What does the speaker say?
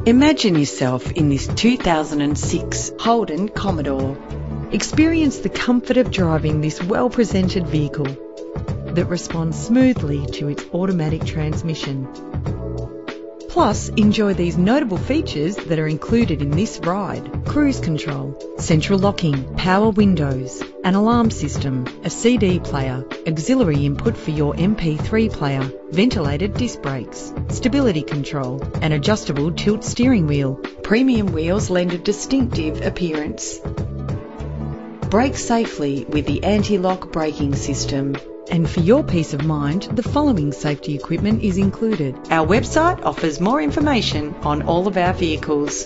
Imagine yourself in this 2006 Holden Commodore. Experience the comfort of driving this well-presented vehicle that responds smoothly to its automatic transmission. Plus, enjoy these notable features that are included in this ride: cruise control, central locking, power windows, an alarm system, a CD player, auxiliary input for your MP3 player, ventilated disc brakes, stability control, an adjustable tilt steering wheel. Premium wheels lend a distinctive appearance. Brake safely with the anti-lock braking system. And for your peace of mind, the following safety equipment is included. Our website offers more information on all of our vehicles.